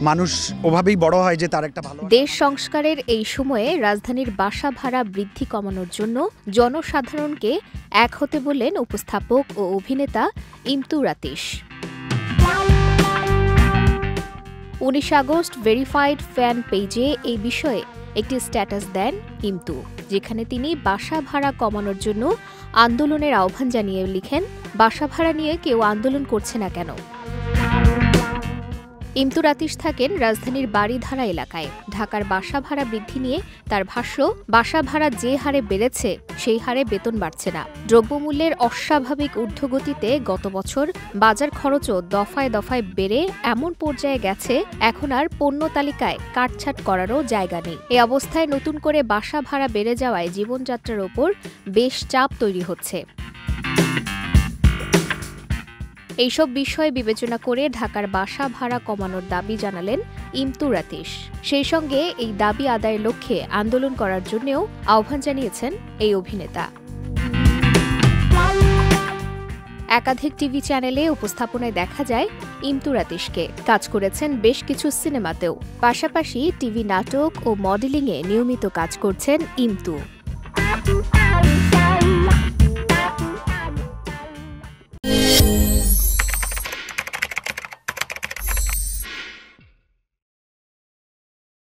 মানুষ ওভাবেই বড় হয় যে তার একটা ভালো। দেশ সংস্কারের এই সময়ে রাজধানীর বাসা ভাড়া বৃদ্ধি কমানোর জন্য জনসাধারণকে এক হতে বললেন উপস্থাপক ও অভিনেতা ইমতুর আতিশ। 19 আগস্ট ভেরিফাইড ফ্যান পেজে এই বিষয়ে একটি স্ট্যাটাস দেন ইমতু, যেখানে তিনি বাসা ভাড়া কমানোর জন্য আন্দোলনের আহ্বান জানিয়ে লিখেন, বাসা ভাড়া নিয়ে কেউ আন্দোলন করছে না কেন। ইমতুর আতিশ থাকেন রাজধানীর বারিধারা এলাকায়। ঢাকার বাসা ভাড়া বৃদ্ধি নিয়ে তার ভাষ্য, বাসা ভাড়া যে হারে বেড়েছে সেই হারে বেতন বাড়ছে না। দ্রব্যমূল্যের অস্বাভাবিক ঊর্ধ্বগতিতে গত বছর বাজার খরচও দফায় দফায় বেড়ে এমন পর্যায়ে গেছে এখন আর পণ্য তালিকায় কাটছাট করারও জায়গা নেই। এ অবস্থায় নতুন করে বাসা ভাড়া বেড়ে যাওয়ায় জীবনযাত্রার ওপর বেশ চাপ তৈরি হচ্ছে। এইসব বিষয় বিবেচনা করে ঢাকার বাসা ভাড়া কমানোর দাবি জানালেন ইমতুর আতিশ। সেই সঙ্গে এই দাবি আদায়ের লক্ষ্যে আন্দোলন করার জন্যও আহ্বান জানিয়েছেন এই অভিনেতা। একাধিক টিভি চ্যানেলে উপস্থাপনায় দেখা যায় ইমতুর আতিশকে। কাজ করেছেন বেশ কিছু সিনেমাতেও। পাশাপাশি টিভি নাটক ও মডেলিংয়ে নিয়মিত কাজ করছেন ইমতু।